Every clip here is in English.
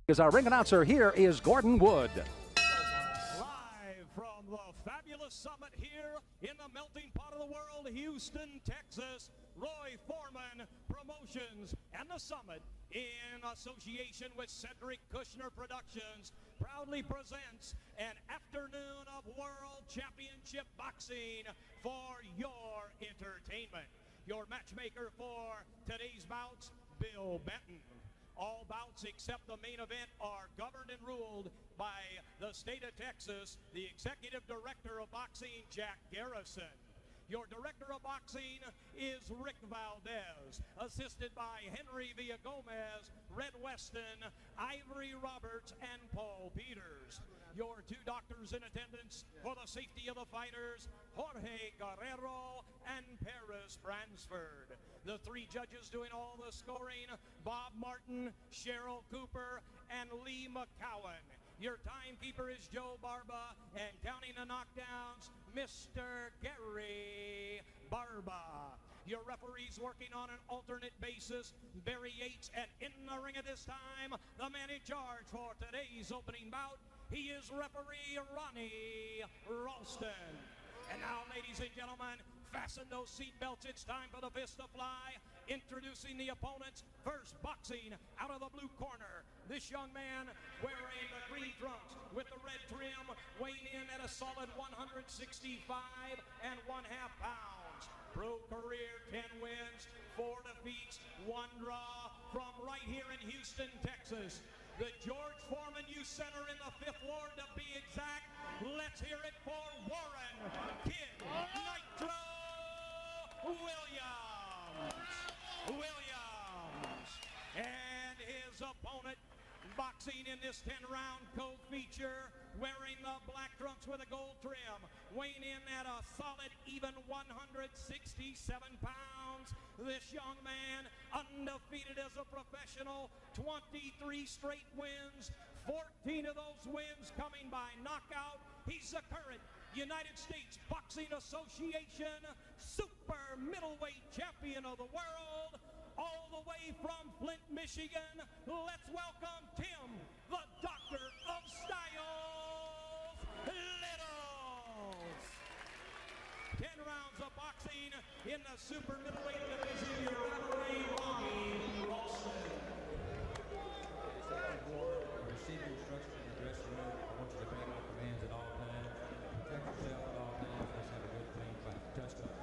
As our ring announcer, here is Gordon Wood. Live from the fabulous summit here in the melting pot of the world, Houston, Texas, Roy Foreman Promotions and the Summit, in association with Cedric Kushner Productions, proudly presents an afternoon of World Championship Boxing for your entertainment. Your matchmaker for today's bouts, Bill Benton. All bouts except the main event are governed and ruled by the state of Texas, the executive director of boxing, Jack Garrison. Your director of boxing is Rick Valdez, assisted by Henry Villagomez, Red Weston, Ivory Roberts, and Paul Peters. Your two doctors in attendance for the safety of the fighters, Jorge Guerrero and Paris Bransford. The three judges doing all the scoring, Bob Martin, Cheryl Cooper, and Lee McCowan. Your timekeeper is Joe Barba, and counting the knockdowns, Mr. Gary Barba. Your referees working on an alternate basis, Barry Yates, and in the ring at this time, the man in charge for today's opening bout, he is referee Ronnie Ralston. And now, ladies and gentlemen, fasten those seat belts. It's time for the fist to fly. Introducing the opponents, first boxing out of the blue corner. This young man wearing the green trunks with the red trim, weighing in at a solid 165 and 1/2 pounds. Pro career, 10 wins, 4 defeats, 1 draw, from right here in Houston, Texas. The George Foreman Youth Center in the 5th Ward, to be exact. Let's hear it for Warren Kid Nitro Williams. And his opponent, boxing in this 10-round co-feature, wearing the black trunks with a gold trim, weighing in at a solid even 167 pounds. This young man, undefeated as a professional, 23 straight wins, 14 of those wins coming by knockout. He's the current United States Boxing Association super middleweight champion of the world, all the way from Flint, Michigan. Let's welcome Tim, the Doctor of Styles, Littles. 10 rounds of boxing in the super middleweight division. Your referee, Ronnie Ralston. Receive your instructions in the dressing room. I want you to obey my commands at all times. Protect yourself at all times. Let's have a good clean fight. Touchdown.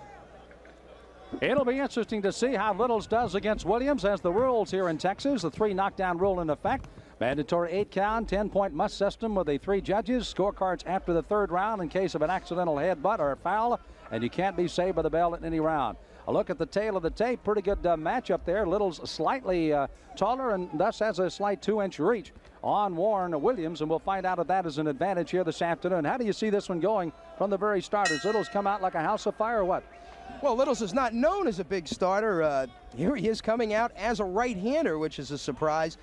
It'll be interesting to see how Littles does against Williams, as the rules here in Texas, the 3 knockdown rule in effect. Mandatory 8 count, 10-point must system with the 3 judges. Scorecards after the 3rd round in case of an accidental headbutt or a foul, and you can't be saved by the bell in any round. A look at the tail of the tape, pretty good matchup there. Littles slightly taller and thus has a slight 2-inch reach on Warren Williams, and we'll find out if that is an advantage here this afternoon. How do you see this one going from the very start? Does Littles come out like a house of fire or what? Well, Littles is not known as a big starter. Here he is coming out as a right-hander, which is a surprise.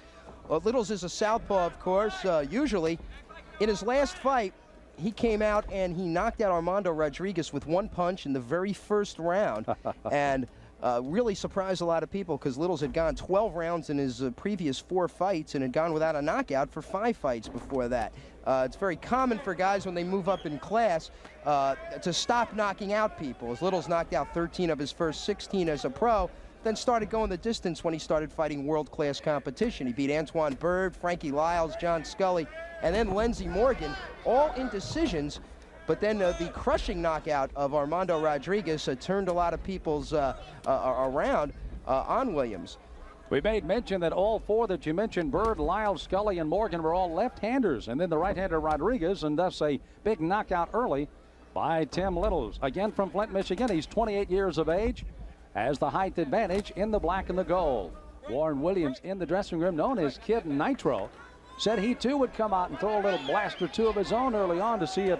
Littles is a southpaw, of course, usually. In his last fight, he came out and he knocked out Armando Rodriguez with 1 punch in the very first round. And really surprised a lot of people, because Littles had gone 12 rounds in his previous 4 fights and had gone without a knockout for 5 fights before that. It's very common for guys when they move up in class to stop knocking out people, as Littles knocked out 13 of his first 16 as a pro, then started going the distance when he started fighting world-class competition. He beat Antoine Bird, Frankie Lyles, John Scully, and then Lenzie Morgan, all in decisions. But then the crushing knockout of Armando Rodriguez turned a lot of people's around on Williams. We made mention that all 4 that you mentioned, Bird, Lyles, Scully, and Morgan, were all left-handers, and then the right-hander Rodriguez, and thus a big knockout early by Tim Littles. Again from Flint, Michigan. He's 28 years of age, has the height advantage in the black and the gold. Warren Williams in the dressing room, known as Kid Nitro, said he too would come out and throw a little blast or 2 of his own early on to see if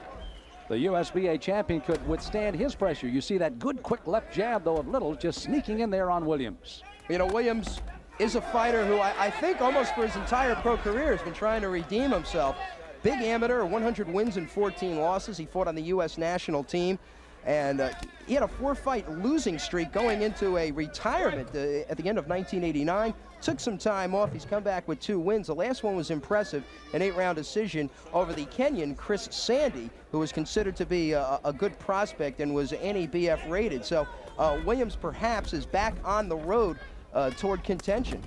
the USBA champion could withstand his pressure. You see that good quick left jab, though, of Littles just sneaking in there on Williams. You know, Williams is a fighter who I think almost for his entire pro career has been trying to redeem himself. Big amateur, 100 wins and 14 losses. He fought on the U.S. national team. And he had a 4-fight losing streak going into a retirement at the end of 1989. Took some time off. He's come back with 2 wins. The last one was impressive, an 8-round decision over the Kenyan Chris Sandy, who was considered to be a good prospect and was NEBF rated. So Williams perhaps is back on the road toward contention.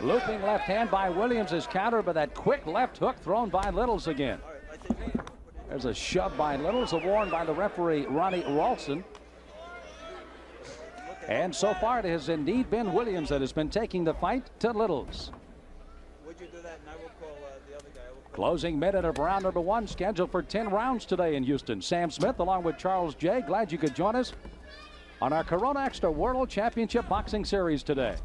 Looping left hand by Williams is countered by that quick left hook thrown by Littles again. There's a shove by Littles, a warn by the referee, Ronnie Ralston. And so far, it has indeed been Williams that has been taking the fight to Littles. Would you do that? And I will call the other guy. Closing minute of round number 1, scheduled for 10 rounds today in Houston. Sam Smith along with Charles J. Glad you could join us on our Corona Extra World Championship Boxing Series today.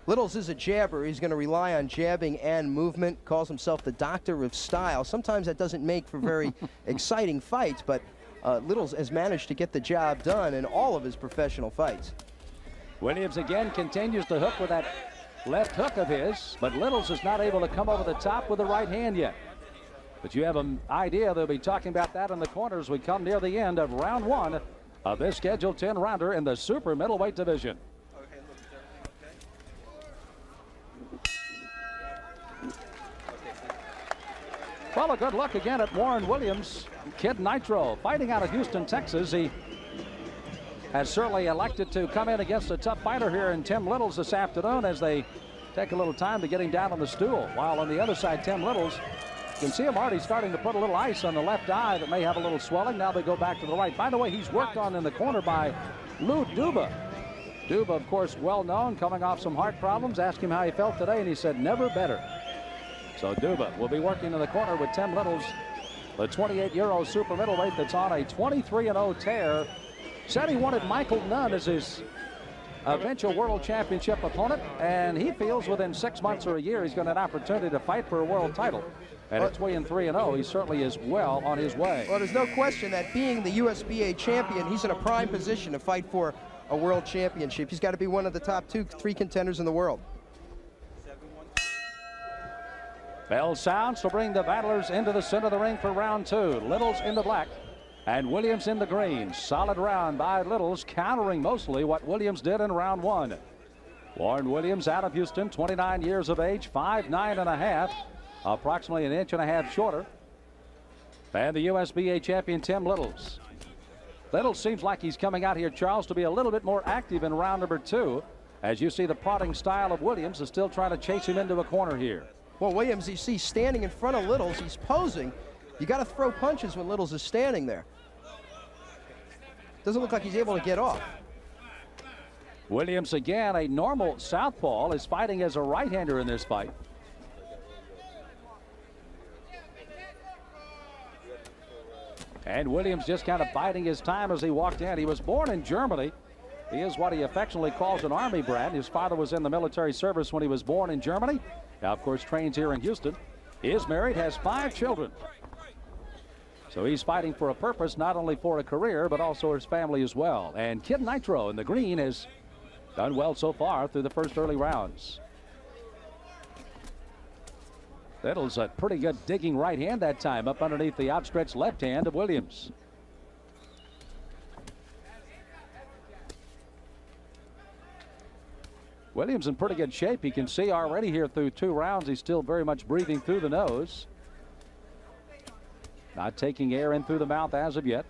Littles is a jabber. He's going to rely on jabbing and movement. Calls himself the doctor of style. Sometimes that doesn't make for very exciting fights, but Littles has managed to get the job done in all of his professional fights. Williams again continues to hook with that left hook of his, but Littles is not able to come over the top with the right hand yet. But you have an idea they'll be talking about that in the corner as we come near the end of round 1 of this scheduled 10-rounder in the super middleweight division. Well, a good look again at Warren Williams, Kid Nitro, fighting out of Houston, Texas. He has certainly elected to come in against a tough fighter here in Tim Littles this afternoon as they take a little time to get him down on the stool. While on the other side, Tim Littles, you can see him already starting to put a little ice on the left eye that may have a little swelling. Now they go back to the right. By the way, he's worked on in the corner by Lou Duba. Duba, of course, well known, coming off some heart problems. Asked him how he felt today, and he said, never better. So Duba will be working in the corner with Tim Littles, the 28-year-old super middleweight that's on a 23-0 tear. Said he wanted Michael Nunn as his eventual world championship opponent, and he feels within 6 months or a year he's going to have an opportunity to fight for a world title. And at 3-0, he certainly is well on his way. Well, there's no question that being the USBA champion, he's in a prime position to fight for a world championship. He's got to be one of the top 2-3 contenders in the world. Bell sounds to bring the battlers into the center of the ring for round 2. Littles in the black and Williams in the green. Solid round by Littles, countering mostly what Williams did in round 1. Warren Williams out of Houston, 29 years of age, 5'9.5", approximately 1.5 inches shorter. And the USBA champion, Tim Littles. Littles seems like he's coming out here, Charles, to be a little bit more active in round number 2. As you see, the prodding style of Williams is still trying to chase him into a corner here. Well, Williams, you see standing in front of Littles, he's posing. You got to throw punches when Littles is standing there. Doesn't look like he's able to get off. Williams again, a normal southpaw, is fighting as a right-hander in this fight. And Williams just kind of biding his time as he walked in. He was born in Germany. He is what he affectionately calls an Army brat. His father was in the military service when he was born in Germany. Now, of course, trains here in Houston. Is married, has 5 children. So he's fighting for a purpose, not only for a career, but also his family as well. And Kid Nitro in the green has done well so far through the first early rounds. Littles a pretty good digging right hand that time up underneath the outstretched left hand of Williams. Williams in pretty good shape. You can see already here through 2 rounds, he's still very much breathing through the nose. Not taking air in through the mouth as of yet.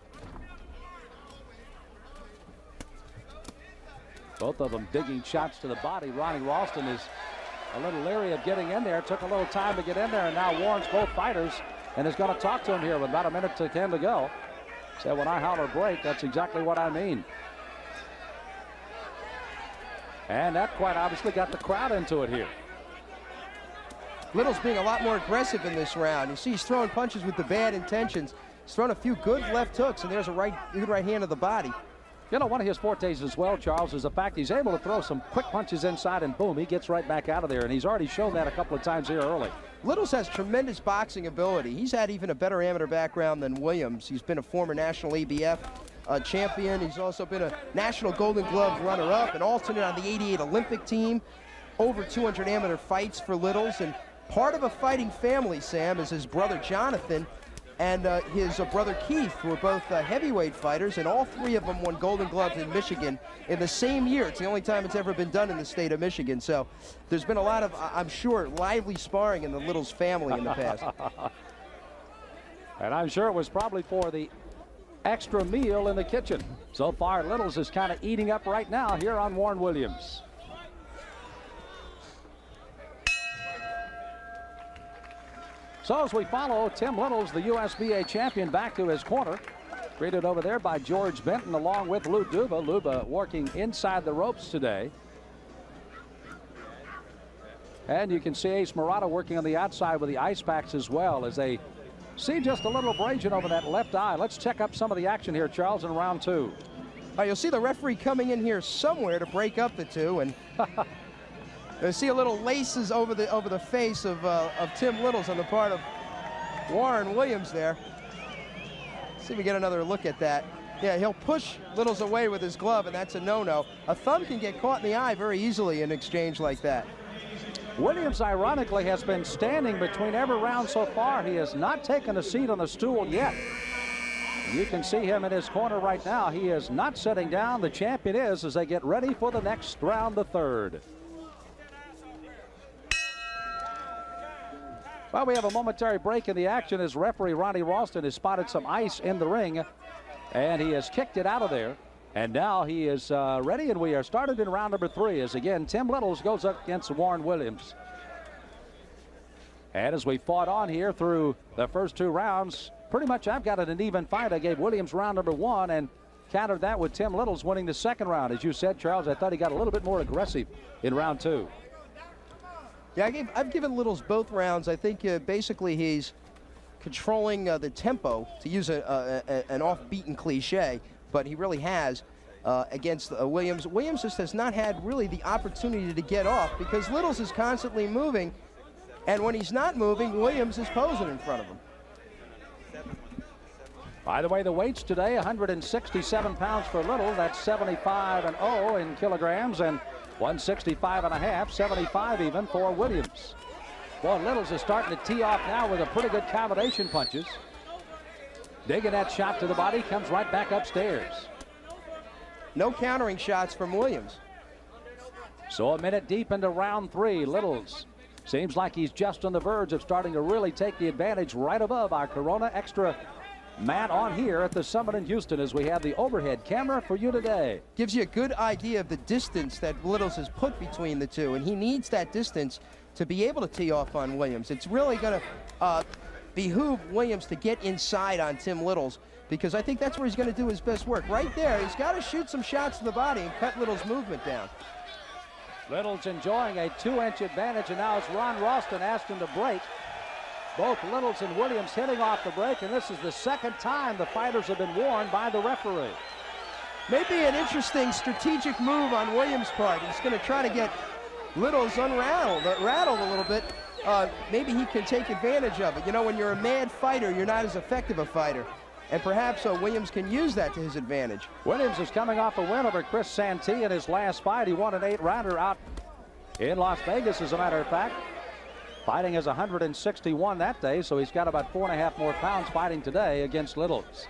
Both of them digging shots to the body. Ronnie Ralston is a little leery of getting in there. Took a little time to get in there, and now warns both fighters and is going to talk to him here with about a minute to 10 to go. Said, when I holler break, that's exactly what I mean. And that quite obviously got the crowd into it here. Littles being a lot more aggressive in this round. You see he's throwing punches with the bad intentions. He's thrown a few good left hooks, and there's a good right hand to the body. You know, one of his fortes as well, Charles, is the fact he's able to throw some quick punches inside, and boom, he gets right back out of there. And he's already shown that a couple of times here early. Littles has tremendous boxing ability. He's had even a better amateur background than Williams. He's been a former national ABF champion. He's also been a National Golden Glove runner-up, an alternate on the '88 Olympic team. Over 200 amateur fights for Littles, and part of a fighting family, Sam, is his brother Jonathan and his brother Keith, who are both heavyweight fighters, and all three of them won Golden Gloves in Michigan in the same year. It's the only time it's ever been done in the state of Michigan. So there's been a lot of, I'm sure, lively sparring in the Littles family in the past. And I'm sure it was probably for the extra meal in the kitchen. So far, Littles is kind of eating up right now here on Warren Williams. So as we follow Tim Littles, the USBA champion, back to his corner. Greeted over there by George Benton along with Lou Duba. Luba working inside the ropes today. And you can see Ace Murata working on the outside with the ice packs as well, as they see just a little abrasion over that left eye. Let's check up some of the action here, Charles, in round 2. You'll see the referee coming in here somewhere to break up the two, and you'll see a little laces over the face of Tim Littles on the part of Warren Williams there. See if we get another look at that. Yeah, he'll push Littles away with his glove, and that's a no-no. A thumb can get caught in the eye very easily in an exchange like that. Williams, ironically, has been standing between every round so far. He has not taken a seat on the stool yet. You can see him in his corner right now. He is not sitting down. The champion is, as they get ready for the next round, the third. Well, we have a momentary break in the action as referee Ronnie Ralston has spotted some ice in the ring, and he has kicked it out of there. And now he is ready, and we are started in round number 3 as, again, Tim Littles goes up against Warren Williams. And as we fought on here through the first 2 rounds, pretty much I've got it an even fight. I gave Williams round number 1 and countered that with Tim Littles winning the second round. As you said, Charles, I thought he got a little bit more aggressive in round 2. Yeah, I've given Littles both rounds. I think basically he's controlling the tempo, to use an off-beaten cliche, but he really has against Williams. Williams just has not had really the opportunity to get off because Littles is constantly moving, and when he's not moving, Williams is posing in front of him. By the way, the weights today, 167 pounds for Little. That's 75-0 in kilograms, and 165.5, 75 even for Williams. Well, Littles is starting to tee off now with a pretty good combination punches. Digging that shot to the body, comes right back upstairs. No countering shots from Williams. So a minute deep into round 3, Littles seems like he's just on the verge of starting to really take the advantage right above our Corona Extra mat on here at the Summit in Houston as we have the overhead camera for you today. Gives you a good idea of the distance that Littles has put between the two, and he needs that distance to be able to tee off on Williams. It's really going to behoove Williams to get inside on Tim Littles, because I think that's where he's going to do his best work. Right there, he's got to shoot some shots to the body and cut Littles' movement down. Littles enjoying a 2-inch advantage, and now it's Ron Ralston asked him to break. Both Littles and Williams hitting off the break, and this is the second time the fighters have been warned by the referee. Maybe an interesting strategic move on Williams' part. He's going to try to get Littles rattled a little bit. Maybe he can take advantage of it. You know, when you're a mad fighter, you're not as effective a fighter. And perhaps Williams can use that to his advantage. Williams is coming off a win over Chris Santee in his last fight. He won an 8-rounder out in Las Vegas, as a matter of fact. Fighting as 161 that day, so he's got about 4.5 more pounds fighting today against Littles.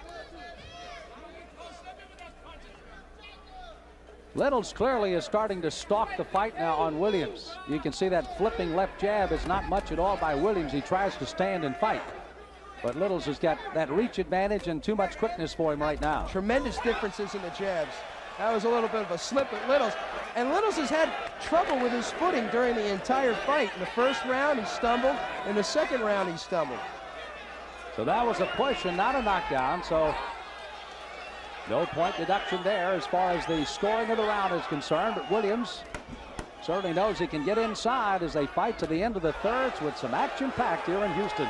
Littles clearly is starting to stalk the fight now on Williams. You can see that flipping left jab is not much at all by Williams. He tries to stand and fight. But Littles has got that reach advantage and too much quickness for him right now. Tremendous differences in the jabs. That was a little bit of a slip at Littles. And Littles has had trouble with his footing during the entire fight. In the first round, he stumbled. In the second round, he stumbled. So that was a push and not a knockdown. So no point deduction there as far as the scoring of the round is concerned. But Williams certainly knows he can get inside as they fight to the end of the thirds with some action packed here in Houston.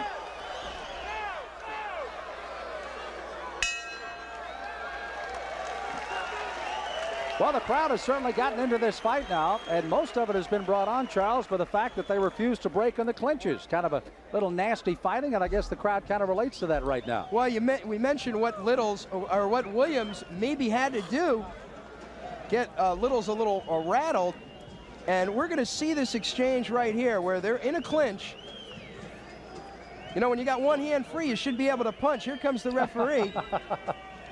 Well, the crowd has certainly gotten into this fight now, and most of it has been brought on, Charles, by the fact that they refuse to break in the clinches. Kind of a little nasty fighting, and I guess the crowd kind of relates to that right now. Well, we mentioned what Littles, or what Williams maybe had to do, get Littles a little rattled, and we're going to see this exchange right here where they're in a clinch, You know, when you got one hand free, you should be able to punch. Here comes the referee.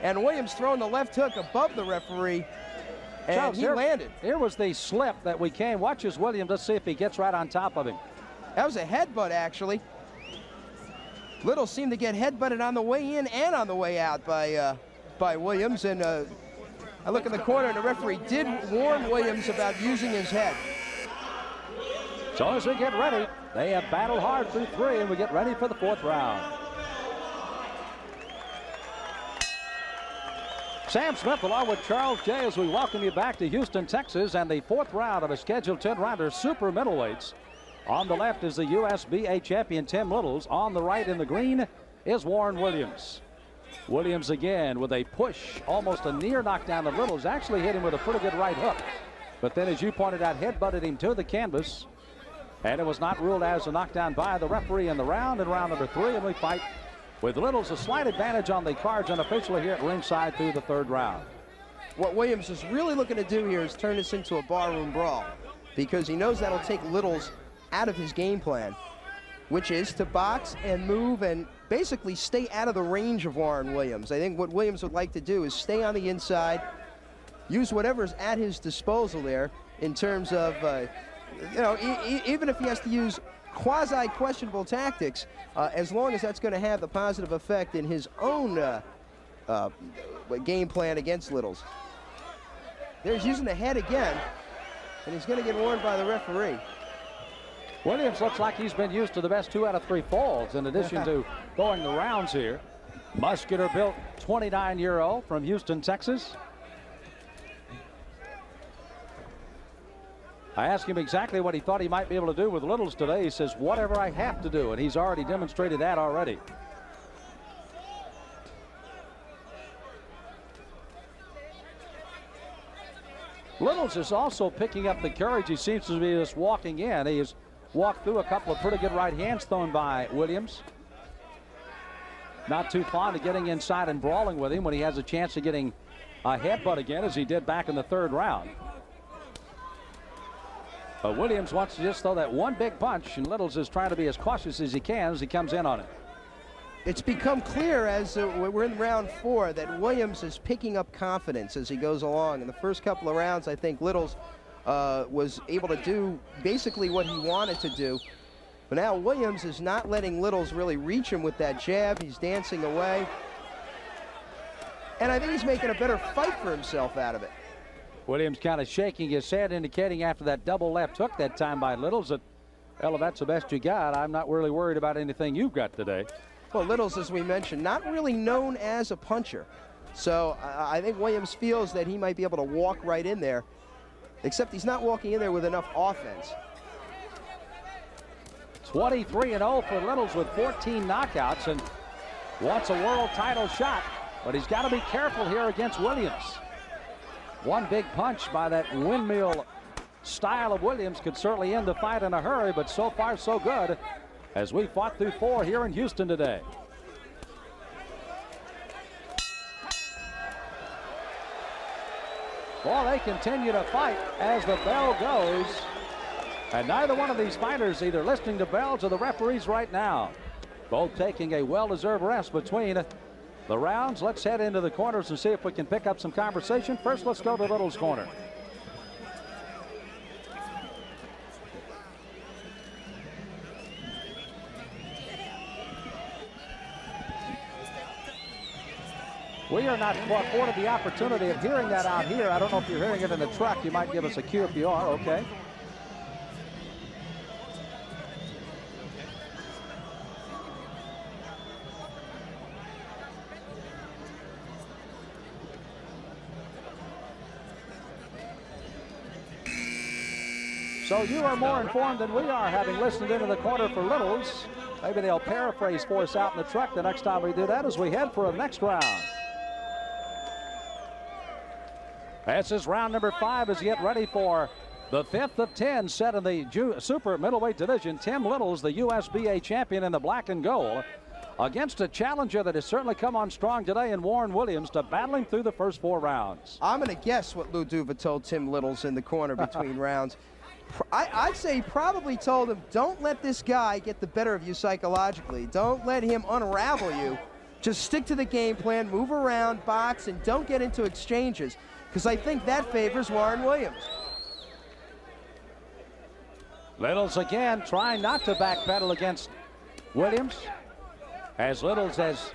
And Williams throwing the left hook above the referee. And Charles, he landed. Here was the slip that we came. Watch as Williams. Let's see if he gets right on top of him. That was a headbutt, actually. Little seemed to get headbutted on the way in and on the way out by Williams. And I look in the corner, and the referee did warn Williams about using his head. So as we get ready, they have battled hard through 3, and we get ready for the 4th round. Sam Smith along with Charles J. as we welcome you back to Houston, Texas, and the 4th round of a scheduled 10-rounder super middleweights. On the left is the USBA champion Tim Littles. On the right in the green is Warren Williams. Williams again with a push, almost a near knockdown of Littles. Actually hit him with a pretty good right hook. But then, as you pointed out, headbutted him to the canvas. And it was not ruled as a knockdown by the referee in the round. In round number 3, and we fight with Littles a slight advantage on the cards unofficially here at ringside through the 3rd round. What Williams is really looking to do here is turn this into a barroom brawl, because he knows that'll take Littles out of his game plan, which is to box and move and basically stay out of the range of Warren Williams. I think what Williams would like to do is stay on the inside, use whatever's at his disposal there in terms of, you know, even if he has to use quasi-questionable tactics, as long as that's going to have the positive effect in his own game plan against Littles. There's using the head again, and he's going to get warned by the referee. Williams looks like he's been used to the best 2 out of 3 falls in addition to going the rounds here. Muscular built 29-year-old from Houston, Texas. I asked him exactly what he thought he might be able to do with Littles today. He says, whatever I have to do, and he's already demonstrated that already. Littles is also picking up the courage. He seems to be just walking in. He has walked through a couple of pretty good right hands thrown by Williams. Not too fond of getting inside and brawling with him when he has a chance of getting a headbutt again, as he did back in the 3rd round. But Williams wants to just throw that one big punch, and Littles is trying to be as cautious as he can as he comes in on it. It's become clear as we're in round 4 that Williams is picking up confidence as he goes along. In the first couple of rounds, I think Littles was able to do basically what he wanted to do. But now Williams is not letting Littles really reach him with that jab. He's dancing away. And I think he's making a better fight for himself out of it. Williams kind of shaking his head, indicating after that double left hook that time by Littles that, well, if that's the best you got, I'm not really worried about anything you've got today. Well, Littles, as we mentioned, not really known as a puncher. So I think Williams feels that he might be able to walk right in there, except he's not walking in there with enough offense. 23-0 for Littles with 14 knockouts and wants a world title shot, but he's got to be careful here against Williams. One big punch by that windmill style of Williams could certainly end the fight in a hurry, but so far so good as we fought through 4 here in Houston today. Well, they continue to fight as the bell goes, and neither one of these fighters either listening to bells or the referees right now. Both taking a well-deserved rest between the rounds. Let's head into the corners and see if we can pick up some conversation. First, let's go to Little's corner. We are not afforded the opportunity of hearing that out here. I don't know if you're hearing it in the truck. You might give us a cue if you are. Okay. So you are more informed than we are, having listened into the corner for Littles. Maybe they'll paraphrase for us out in the truck the next time we do that as we head for a next round. This is round number 5 as you get ready for the 5th of 10 set in the super middleweight division. Tim Littles, the USBA champion in the black and gold, against a challenger that has certainly come on strong today in Warren Williams to battle him through the first 4 rounds. I'm going to guess what Lou Duva told Tim Littles in the corner between rounds. I'd say he probably told him, don't let this guy get the better of you psychologically. Don't let him unravel you. Just stick to the game plan, move around, box, and don't get into exchanges, because I think that favors Warren Williams. Littles again trying not to backpedal against Williams, as Littles has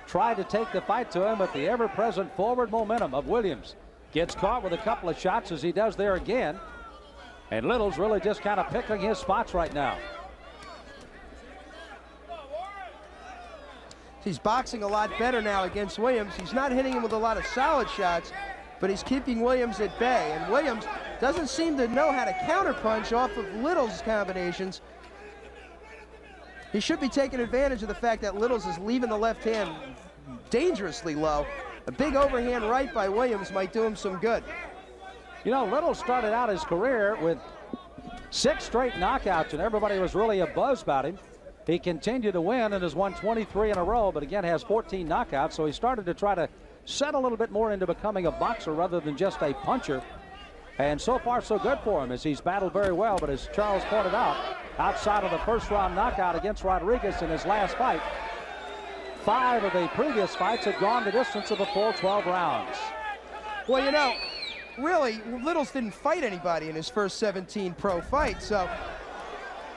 tried to take the fight to him, but the ever-present forward momentum of Williams gets caught with a couple of shots, as he does there again. And Littles really just kind of picking his spots right now. He's boxing a lot better now against Williams. He's not hitting him with a lot of solid shots, but he's keeping Williams at bay. And Williams doesn't seem to know how to counterpunch off of Littles' combinations. He should be taking advantage of the fact that Littles is leaving the left hand dangerously low. A big overhand right by Williams might do him some good. You know, Littles started out his career with 6 straight knockouts, and everybody was really abuzz about him. He continued to win and has won 23 in a row, but again has 14 knockouts, so he started to try to set a little bit more into becoming a boxer rather than just a puncher. And so far, so good for him, as he's battled very well. But as Charles pointed out, outside of the first-round knockout against Rodriguez in his last fight, 5 of the previous fights had gone the distance of a full 12 rounds. Well, you know, really, Littles didn't fight anybody in his first 17 pro fights, so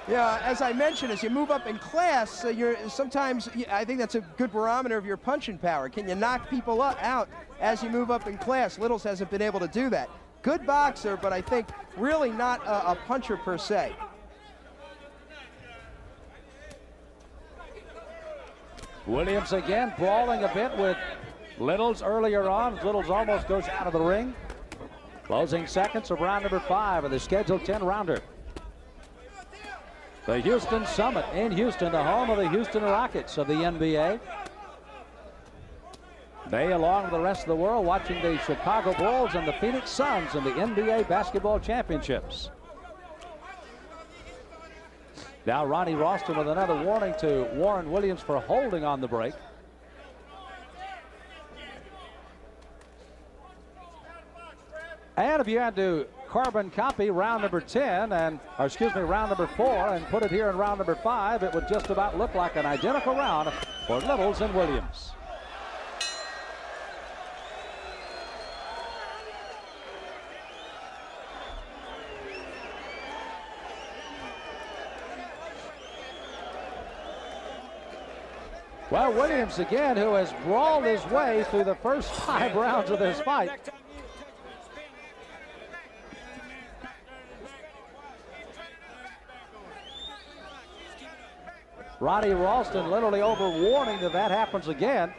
yeah, as I mentioned, as you move up in class, I think that's a good barometer of your punching power. Can you knock people out as you move up in class? Littles hasn't been able to do that. Good boxer, but I think really not a puncher per se. Williams again brawling a bit with Littles earlier on. Littles almost goes out of the ring. Closing seconds of round number 5 of the scheduled 10-rounder. The Houston Summit in Houston, the home of the Houston Rockets of the NBA. They, along with the rest of the world, watching the Chicago Bulls and the Phoenix Suns in the NBA basketball championships. Now Ronnie Ralston with another warning to Warren Williams for holding on the break. And if you had to carbon copy round number 10 round number 4 and put it here in round number 5, it would just about look like an identical round for Littles and Williams. Well, Williams again, who has brawled his way through the first 5 rounds of this fight. Ronnie Ralston literally overwarning if that happens again.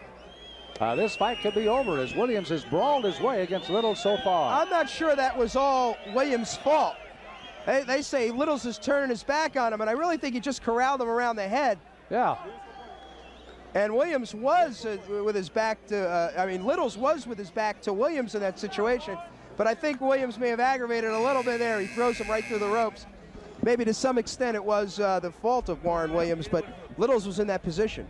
This fight could be over, as Williams has brawled his way against Littles so far. I'm not sure that was all Williams' fault. They say Littles is turning his back on him, and I really think he just corralled him around the head. Yeah. And Williams was with his back to, Littles was with his back to Williams in that situation. But I think Williams may have aggravated a little bit there. He throws him right through the ropes. Maybe to some extent it was the fault of Warren Williams, but Littles was in that position.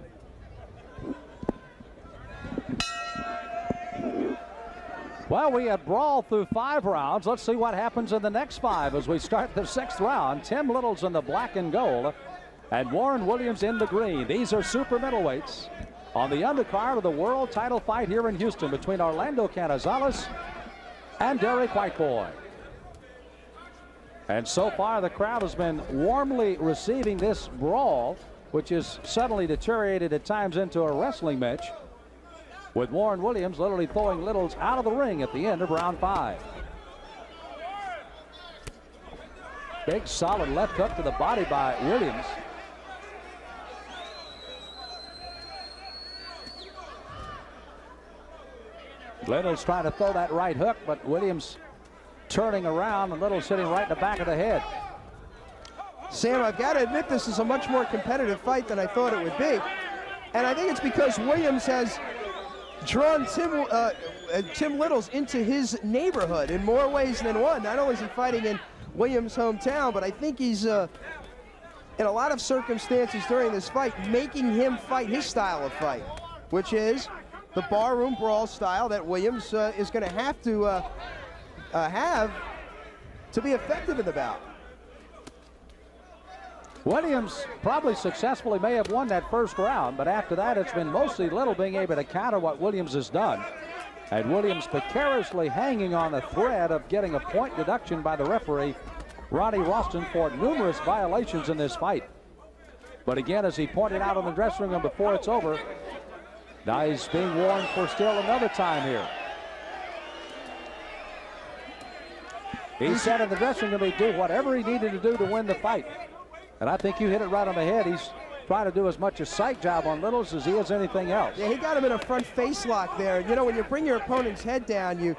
Well, we had brawled through 5 rounds. Let's see what happens in the next 5 as we start the 6th round. Tim Littles in the black and gold and Warren Williams in the green. These are super middleweights on the undercard of the world title fight here in Houston between Orlando Canizales and Derek Whiteboy. And so far, the crowd has been warmly receiving this brawl, which has suddenly deteriorated at times into a wrestling match, with Warren Williams literally throwing Littles out of the ring at the end of round 5. Big, solid left hook to the body by Williams. Littles trying to throw that right hook, but Williams turning around and Littles sitting right in the back of the head. Sam, I've got to admit this is a much more competitive fight than I thought it would be. And I think it's because Williams has drawn Tim Littles into his neighborhood in more ways than one. Not only is he fighting in Williams' hometown, but I think he's, in a lot of circumstances during this fight, making him fight his style of fight, which is the barroom brawl style that Williams is going to have to be effective in the bout. Williams probably successfully may have won that first round, but after that it's been mostly Little being able to counter what Williams has done. And Williams precariously hanging on the thread of getting a point deduction by the referee, Ronnie Ralston, for numerous violations in this fight. But again, as he pointed out in the dressing room before it's over, now he's being warned for still another time here. He said in the dressing room he'd do whatever he needed to do to win the fight. And I think you hit it right on the head. He's trying to do as much a sight job on Littles as he is anything else. Yeah, he got him in a front face lock there. You know, when you bring your opponent's head down,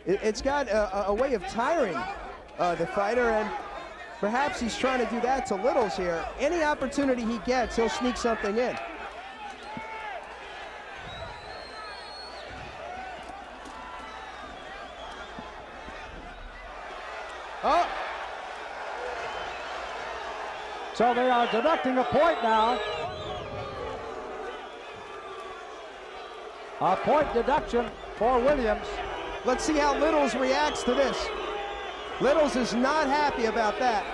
it's got a way of tiring the fighter, and perhaps he's trying to do that to Littles here. Any opportunity he gets, he'll sneak something in. Oh! So they are deducting a point now. A point deduction for Williams. Let's see how Littles reacts to this. Littles is not happy about that.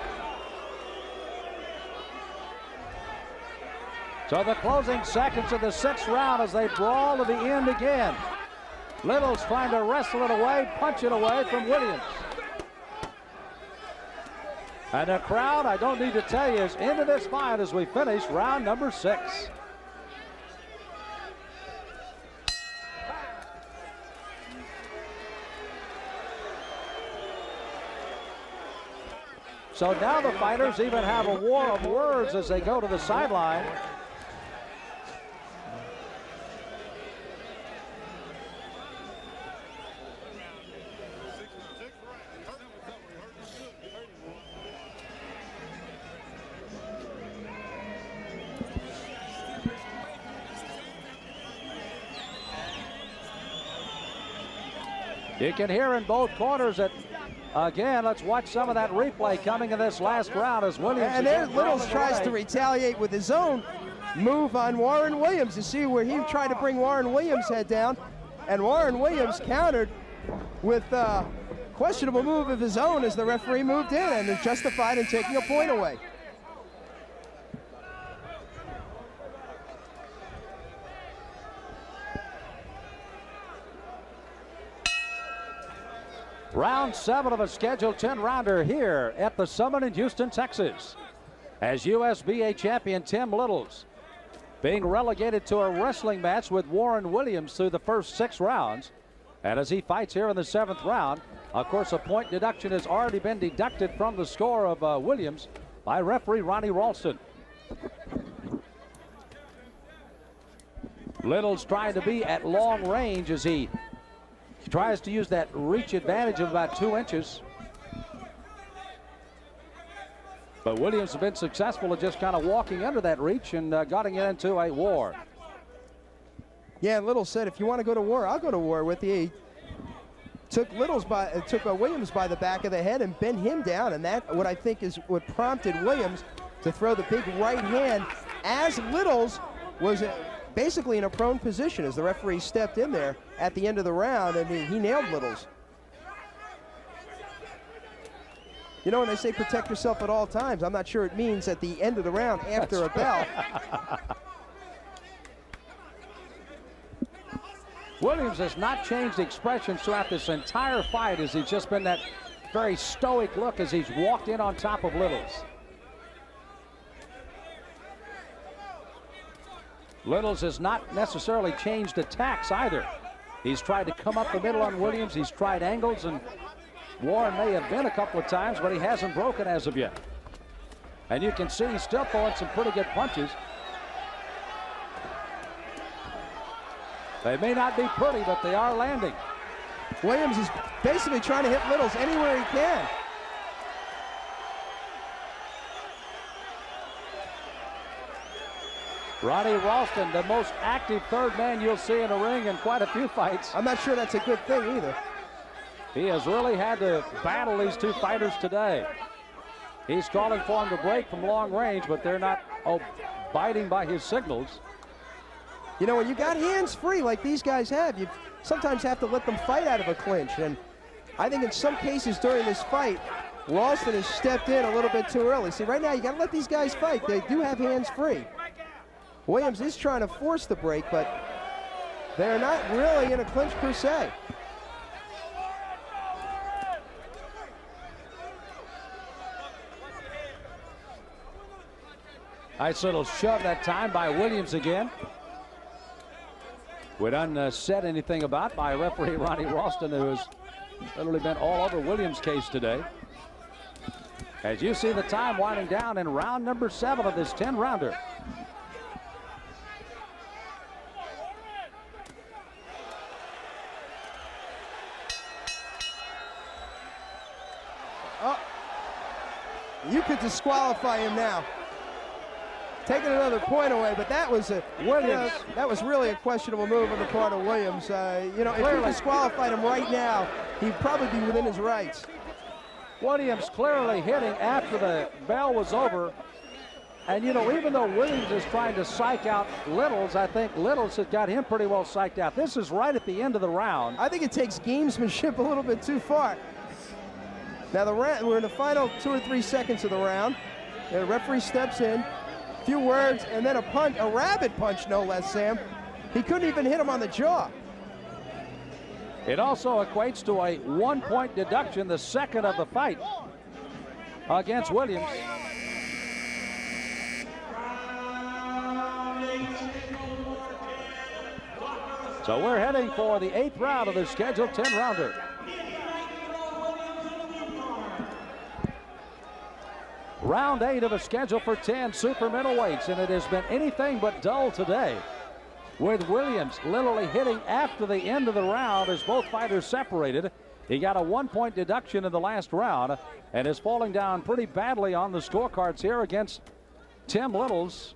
So the closing seconds of the 6th round as they brawl to the end again. Littles trying to wrestle it away, punch it away from Williams. And the crowd, I don't need to tell you, is into this fight as we finish round number 6. So now the fighters even have a war of words as they go to the sideline. You can hear in both corners that, again, let's watch some of that replay coming in this last round as Williams. And there Littles tries to retaliate with his own move on Warren Williams. You see where he tried to bring Warren Williams' head down, and Warren Williams countered with a questionable move of his own as the referee moved in and is justified in taking a point away. Round 7 of a scheduled 10-rounder here at the Summit in Houston, Texas, as USBA champion Tim Littles being relegated to a wrestling match with Warren Williams through the first 6 rounds. And as he fights here in the 7th round, of course, a point deduction has already been deducted from the score of Williams by referee Ronnie Ralston. Littles trying to be at long range as he tries to use that reach advantage of about 2 inches. But Williams has been successful at just kind of walking under that reach and getting it into a war. Yeah, Littles said, if you want to go to war, I'll go to war with you. He took Williams by the back of the head and bent him down, and that what I think is what prompted Williams to throw the big right hand as Littles was basically in a prone position as the referee stepped in there at the end of the round, and he nailed Littles. You know, when they say protect yourself at all times, I'm not sure it means at the end of the round after a bell. Williams has not changed expressions throughout this entire fight as he's just been that very stoic look as he's walked in on top of Littles. Littles has not necessarily changed attacks either. He's tried to come up the middle on Williams. He's tried angles, and Warren may have been a couple of times, but he hasn't broken as of yet. And you can see he's still throwing some pretty good punches. They may not be pretty, but they are landing. Williams is basically trying to hit Littles anywhere he can. Ronnie Ralston, the most active third man you'll see in a ring in quite a few fights. I'm not sure that's a good thing either. He has really had to battle these 2 fighters today. He's calling for him to break from long range, but they're not biting by his signals. You know, when you got hands free like these guys have, you sometimes have to let them fight out of a clinch. And I think in some cases during this fight, Ralston has stepped in a little bit too early. See, right now you got to let these guys fight. They do have hands free. Williams is trying to force the break, but they're not really in a clinch per se. Nice little shove that time by Williams again. We done said anything about by referee Ronnie Ralston, who has literally been all over Williams' case today. As you see the time winding down in round number 7 of this 10-rounder. Oh, you could disqualify him now. Taking another point away, but that was a Williams. that was really a questionable move on the part of Williams. If you disqualified him right now, he'd probably be within his rights. Williams clearly hitting after the bell was over. And, even though Williams is trying to psych out Littles, I think Littles has got him pretty well psyched out. This is right at the end of the round. I think it takes gamesmanship a little bit too far. Now, we're in the final 2 or 3 seconds of the round. The referee steps in. Few words, and then a rabbit punch, no less, Sam. He couldn't even hit him on the jaw. It also equates to a 1-point deduction, the second of the fight against Williams. So we're heading for the 8th round of the scheduled 10-rounder. Round 8 of a schedule for 10 super middleweights, and it has been anything but dull today, with Williams literally hitting after the end of the round as both fighters separated. He got a 1-point deduction in the last round and is falling down pretty badly on the scorecards here against Tim Littles,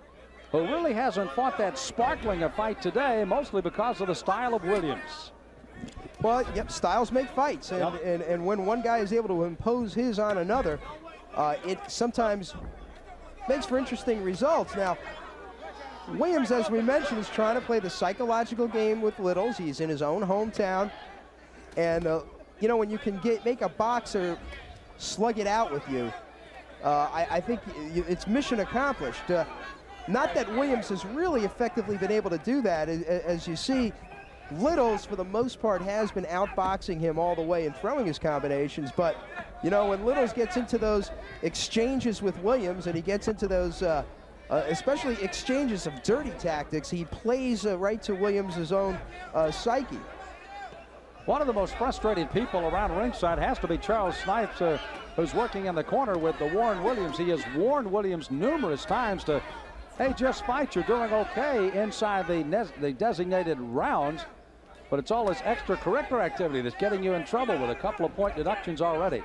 who really hasn't fought that sparkling a fight today, mostly because of the style of Williams. Well, yep, styles make fights, and when one guy is able to impose his on another, it sometimes makes for interesting results. Now, Williams, as we mentioned, is trying to play the psychological game with Littles. He's in his own hometown. And, when you can make a boxer slug it out with you, I think it's mission accomplished. Not that Williams has really effectively been able to do that. As you see, Littles, for the most part, has been outboxing him all the way and throwing his combinations. But, when Littles gets into those exchanges with Williams and he gets into those especially exchanges of dirty tactics, he plays right to Williams' own psyche. One of the most frustrated people around ringside has to be Charles Snipes, who's working in the corner with the Warren Williams. He has warned Williams numerous times to, hey, just fight. You're doing okay inside the designated rounds. But it's all this extracurricular activity that's getting you in trouble with a couple of point deductions already.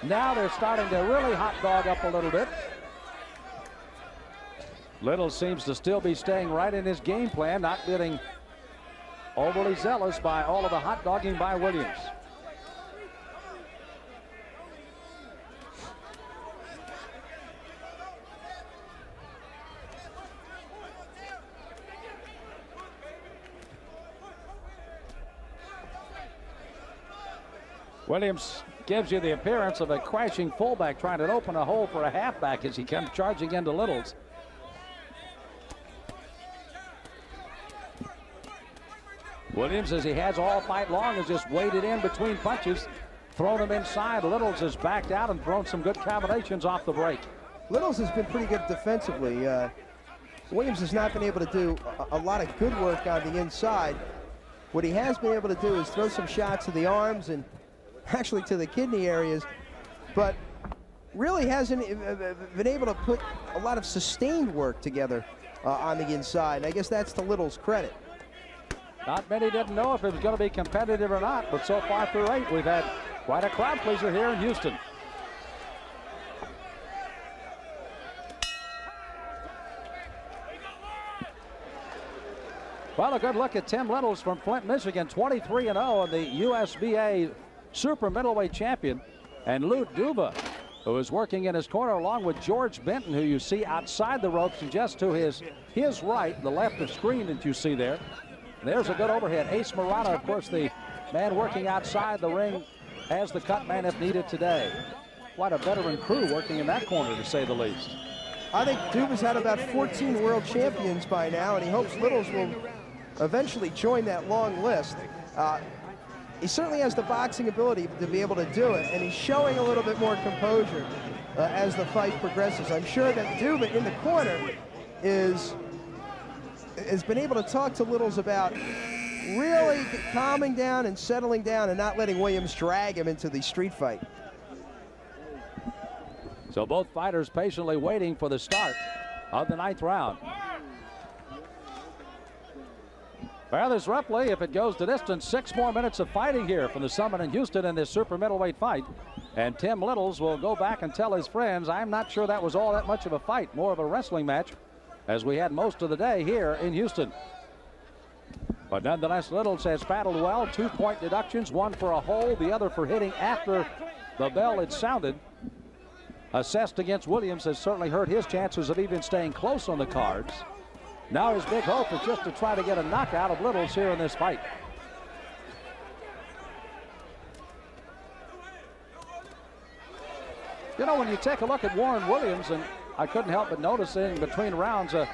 Now they're starting to really hot dog up a little bit. Little seems to still be staying right in his game plan, not getting overly zealous by all of the hot dogging by Williams. Williams gives you the appearance of a crashing fullback trying to open a hole for a halfback as he comes charging into Littles. Williams, as he has all fight long, has just waded in between punches, thrown him inside. Littles has backed out and thrown some good combinations off the break. Littles has been pretty good defensively. Williams has not been able to do a lot of good work on the inside. What he has been able to do is throw some shots to the arms and actually to the kidney areas, but really hasn't been able to put a lot of sustained work together on the inside. And I guess that's to Little's credit. Not many didn't know if it was going to be competitive or not, but so far through 8, we've had quite a crowd pleaser here in Houston. Well, a good look at Tim Littles from Flint, Michigan, 23-0, and the USBA super middleweight champion. And Lou Duva who is working in his corner along with George Benton, who you see outside the ropes, and just to his right, the left of screen that you see there. There's a good overhead. Ace Marana, of course, the man working outside the ring as the cut man if needed today. Quite a veteran crew working in that corner, to say the least. I think Duba's had about 14 world champions by now, and he hopes Littles will eventually join that long list. He certainly has the boxing ability to be able to do it, and he's showing a little bit more composure as the fight progresses. I'm sure that Duba in the corner has been able to talk to Littles about really calming down and settling down and not letting Williams drag him into the street fight. So both fighters patiently waiting for the start of the 9th round. Well, there's roughly, if it goes the distance, 6 more minutes of fighting here from the Summit in Houston in this super middleweight fight. And Tim Littles will go back and tell his friends, I'm not sure that was all that much of a fight, more of a wrestling match, as we had most of the day here in Houston. But nonetheless, Littles has battled well. 2-point deductions, one for a hold, the other for hitting after the bell had sounded. Assessed against Williams has certainly hurt his chances of even staying close on the cards. Now his big hope is just to try to get a knockout of Littles here in this fight. You know, when you take a look at Warren Williams, and I couldn't help but notice in between rounds a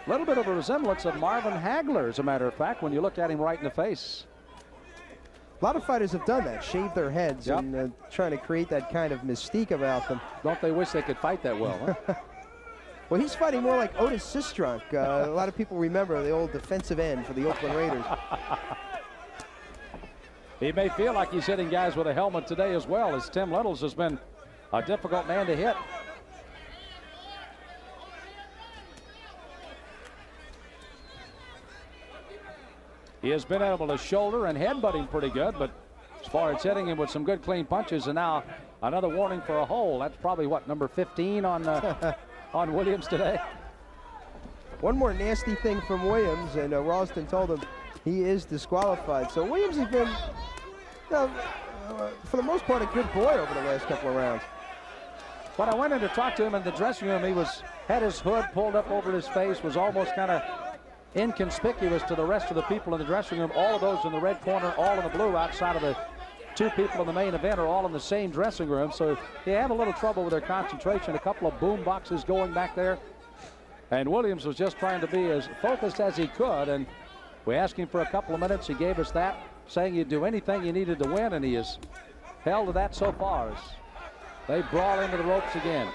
little bit of a resemblance of Marvin Hagler, as a matter of fact, when you look at him right in the face. A lot of fighters have done that, shaved their heads, Yep. and trying to create that kind of mystique about them. Don't they wish they could fight that well, huh? Well, he's fighting more like Otis Sistrunk. A lot of people remember the old defensive end for the Oakland Raiders. He may feel like he's hitting guys with a helmet today as well, as Tim Littles has been a difficult man to hit. He has been able to shoulder and headbutt him pretty good, but as far as hitting him with some good clean punches, and now another warning for a hole. That's probably what, number 15 on on Williams today. One more nasty thing from Williams, and Ralston told him he is disqualified. So Williams has been, for the most part, a good boy over the last couple of rounds. When I went in to talk to him in the dressing room, he had his hood pulled up over his face, was almost kind of inconspicuous to the rest of the people in the dressing room. All of those in the red corner, all in the blue outside of the 2 people in the main event are all in the same dressing room. So they have a little trouble with their concentration. A couple of boom boxes going back there. And Williams was just trying to be as focused as he could. And we asked him for a couple of minutes. He gave us that, saying he'd do anything he needed to win. And he has held to that so far as they brawl into the ropes again.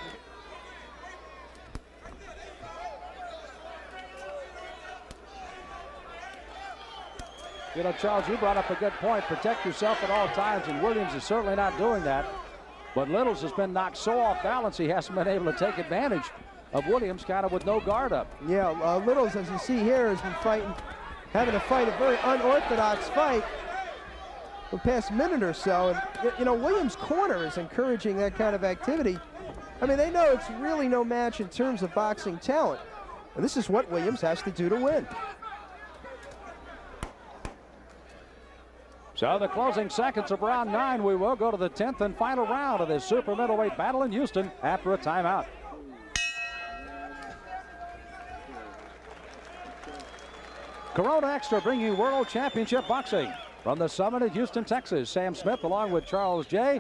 You know, Charles, you brought up a good point. Protect yourself at all times, and Williams is certainly not doing that. But Littles has been knocked so off balance, he hasn't been able to take advantage of Williams, kind of with no guard up. Yeah, Littles, as you see here, has been having to fight a very unorthodox fight for the past minute or so. And, you know, Williams' corner is encouraging that kind of activity. I mean, they know it's really no match in terms of boxing talent. And this is what Williams has to do to win. So the closing seconds of round 9, we will go to the 10th and final round of this super middleweight battle in Houston after a timeout. Corona Extra bring you World Championship Boxing from the Summit in Houston, Texas. Sam Smith along with Charles J.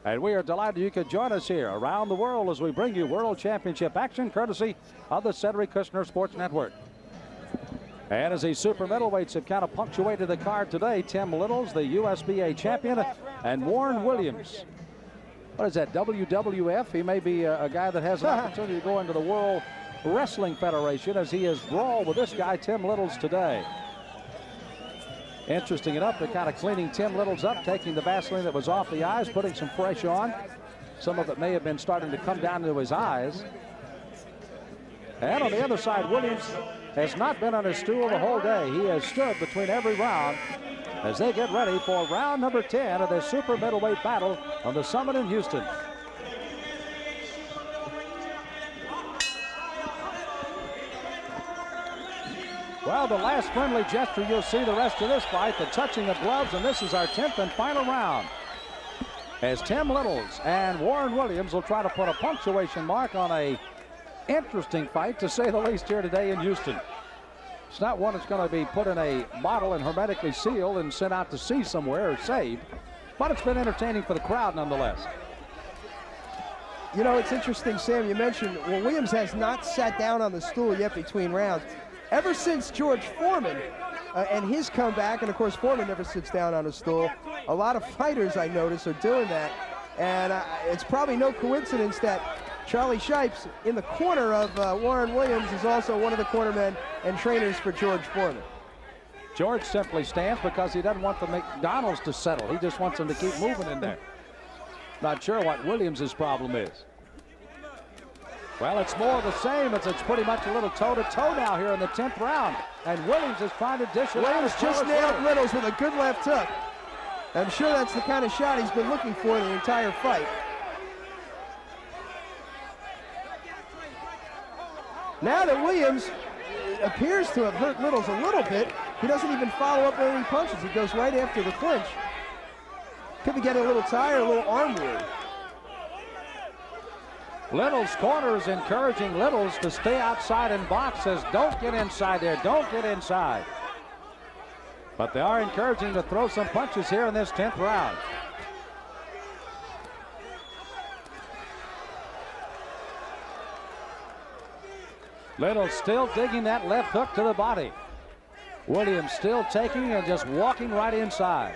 And we are delighted you could join us here around the world as we bring you World Championship action courtesy of the Cedric Kushner Sports Network. And as these super middleweights have kind of punctuated the card today, Tim Littles, the USBA champion, and Warren Williams. What is that, WWF? He may be a guy that has an opportunity to go into the World Wrestling Federation, as he has brawled with this guy, Tim Littles, today. Interesting enough, they're kind of cleaning Tim Littles up, taking the Vaseline that was off the eyes, putting some fresh on. Some of it may have been starting to come down into his eyes. And on the other side, Williams has not been on his stool the whole day. He has stood between every round as they get ready for round number 10 of this super middleweight battle on the Summit in Houston. Well, the last friendly gesture you'll see the rest of this fight, the touching of gloves, and this is our 10th and final round. as Tim Littles and Warren Williams will try to put a punctuation mark on a interesting fight, to say the least, here today in Houston. It's not one that's going to be put in a bottle and hermetically sealed and sent out to sea somewhere or saved, but it's been entertaining for the crowd nonetheless. You know, it's interesting, Sam, you mentioned, well, Williams has not sat down on the stool yet between rounds. Ever since George Foreman and his comeback, and of course Foreman never sits down on a stool, a lot of fighters, I notice, are doing that. And it's probably no coincidence that Charlie Shipes in the corner of Warren Williams is also one of the cornermen and trainers for George Foreman. George simply stands because he doesn't want the McDonald's to settle. He just wants them to keep moving in there. Not sure what Williams' problem is. Well, it's more of the same. It's pretty much a little toe-to-toe now here in the 10th round. And Williams is trying to dish it out. Williams just nailed Littles with a good left hook. I'm sure that's the kind of shot he's been looking for the entire fight. Now that Williams appears to have hurt Littles a little bit, he doesn't even follow up with any punches. He goes right after the clinch. Could be getting a little tired, a little arm weary. Littles' corner is encouraging Littles to stay outside and box. Says, don't get inside there, don't get inside. But they are encouraging to throw some punches here in this 10th round. Littles still digging that left hook to the body. Williams still taking and just walking right inside.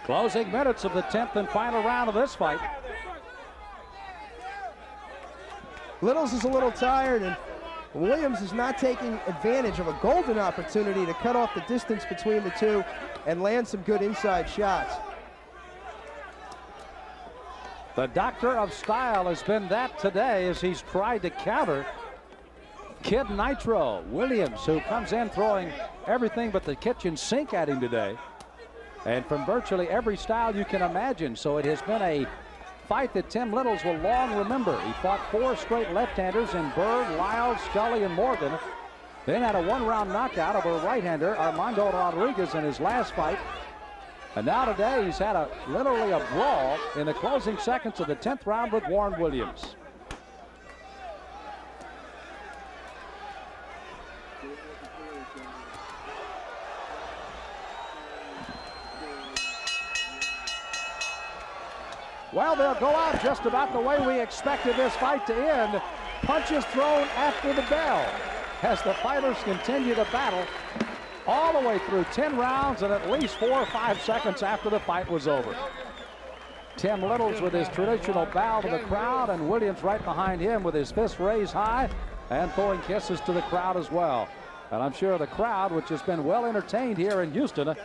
Closing minutes of the 10th and final round of this fight. Littles is a little tired, and Williams is not taking advantage of a golden opportunity to cut off the distance between the two and land some good inside shots. The doctor of style has been that today as he's tried to counter Kid Nitro. Williams, who comes in throwing everything but the kitchen sink at him today, and from virtually every style you can imagine. So it has been a fight that Tim Littles will long remember. He fought 4 straight left-handers in Berg, Lyles, Scully, and Morgan. Then had a 1-round knockout of a right-hander, Armando Rodriguez, in his last fight. And now today he's had literally a brawl in the closing seconds of the 10th round with Warren Williams. Well, they'll go out just about the way we expected this fight to end. Punches thrown after the bell as the fighters continue to battle all the way through 10 rounds and at least 4 or 5 seconds after the fight was over. Tim Littles with his traditional bow to the crowd, and Williams right behind him with his fist raised high and throwing kisses to the crowd as well. And I'm sure the crowd, which has been well entertained here in Houston,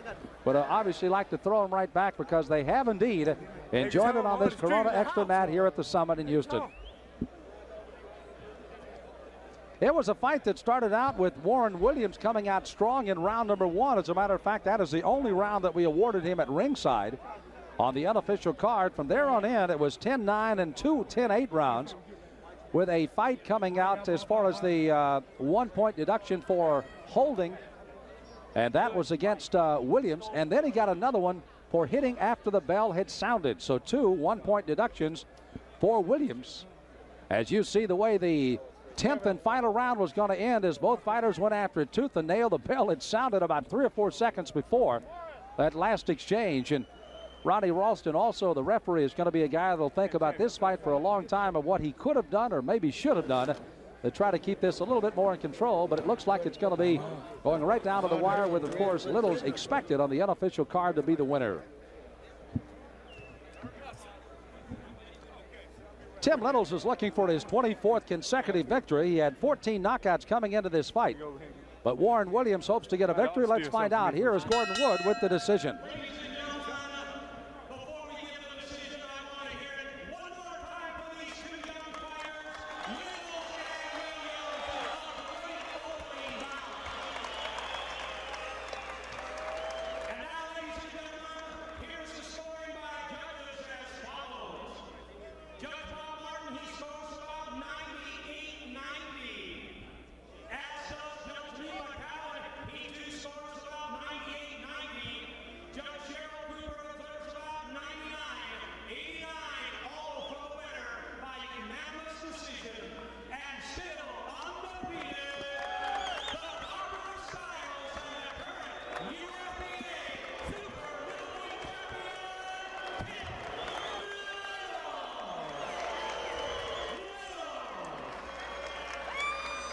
would obviously like to throw them right back because they have indeed enjoyed it on this Corona Extra mat here at the Summit in Houston. It was a fight that started out with Warren Williams coming out strong in round number 1. As a matter of fact, that is the only round that we awarded him at ringside on the unofficial card. From there on in, it was 10-9 and 2 10-8 rounds, with a fight coming out as far as the 1-point deduction for holding, and that was against Williams. And then he got another one for hitting after the bell had sounded. So 2 1-point deductions for Williams. As you see the way the 10th and final round was going to end, as both fighters went after it tooth and nail. The bell had sounded about 3 or 4 seconds before that last exchange. And Ronnie Ralston, also the referee, is going to be a guy that'll think about this fight for a long time of what he could have done or maybe should have done to try to keep this a little bit more in control. But it looks like it's going to be going right down to the wire with, of course, Littles expected on the unofficial card to be the winner. Tim Littles is looking for his 24th consecutive victory. He had 14 knockouts coming into this fight. But Warren Williams hopes to get a victory. Let's find out. Here is Gordon Wood with the decision. Judge Paul Martin, he scores about 98-90. At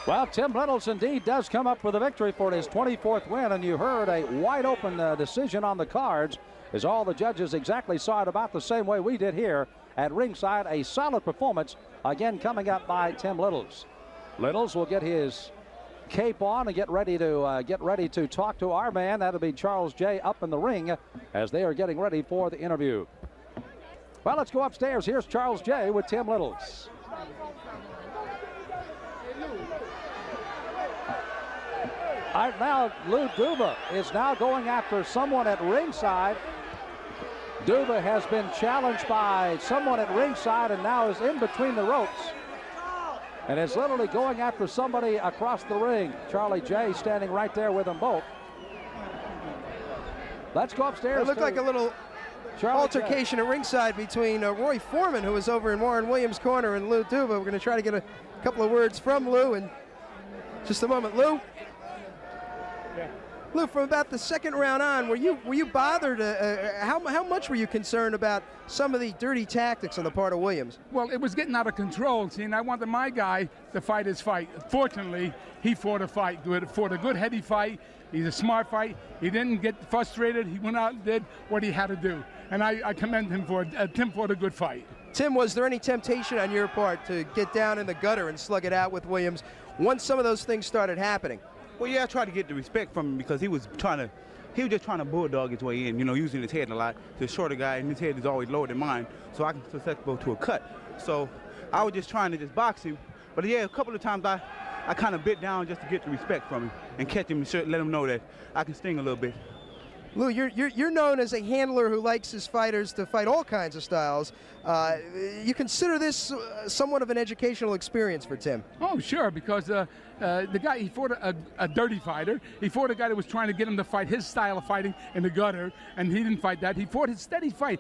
Well, Tim Littles indeed does come up with a victory for his 24th win, and you heard a wide-open decision on the cards as all the judges exactly saw it about the same way we did here at ringside. A solid performance, again, coming up by Tim Littles. Littles will get his cape on and get ready to talk to our man. That'll be Charles J. up in the ring as they are getting ready for the interview. Well, let's go upstairs. Here's Charles J. with Tim Littles. All right, now Lou Duva is now going after someone at ringside. Duva has been challenged by someone at ringside and now is in between the ropes and is literally going after somebody across the ring. Charlie J standing right there with them both. Let's go upstairs. It looked like a little altercation at ringside between Roy Foreman, who was over in Warren Williams' corner, and Lou Duva. We're going to try to get a couple of words from Lou in just a moment. Lou? Yeah. Lou, from about the second round on, were you bothered? How much were you concerned about some of the dirty tactics on the part of Williams? Well, it was getting out of control. See, and I wanted my guy to fight his fight. Fortunately, he fought a fight. Fought a good, heady fight. He's a smart fight. He didn't get frustrated. He went out and did what he had to do. And I commend him for it. Tim fought a good fight. Tim, was there any temptation on your part to get down in the gutter and slug it out with Williams once some of those things started happening? Well, yeah, I tried to get the respect from him because he was just trying to bulldog his way in, using his head a lot. The shorter guy, and his head is always lower than mine, so I can susceptible to a cut. So I was just trying to just box him. But yeah, a couple of times I kind of bit down just to get the respect from him and catch him and let him know that I can sting a little bit. Lou, you're known as a handler who likes his fighters to fight all kinds of styles. You consider this somewhat of an educational experience for Tim? Oh, sure, because the guy, he fought a dirty fighter. He fought a guy that was trying to get him to fight his style of fighting in the gutter, and he didn't fight that. He fought his steady fight.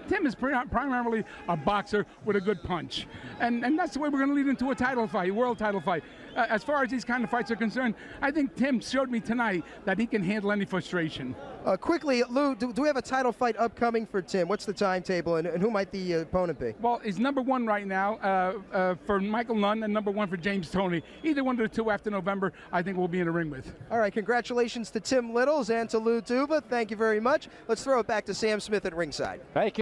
Tim is primarily a boxer with a good punch, and that's the way we're going to lead into a title fight, world title fight. As far as these kind of fights are concerned, I think Tim showed me tonight that he can handle any frustration. Quickly, Lou, do we have a title fight upcoming for Tim? What's the timetable, and who might the opponent be? Well, he's number one right now for Michael Nunn and number one for James Toney. Either one of the two after November, I think we'll be in the ring with. All right, congratulations to Tim Littles and to Lou Duva. Thank you very much. Let's throw it back to Sam Smith at ringside. Thank you.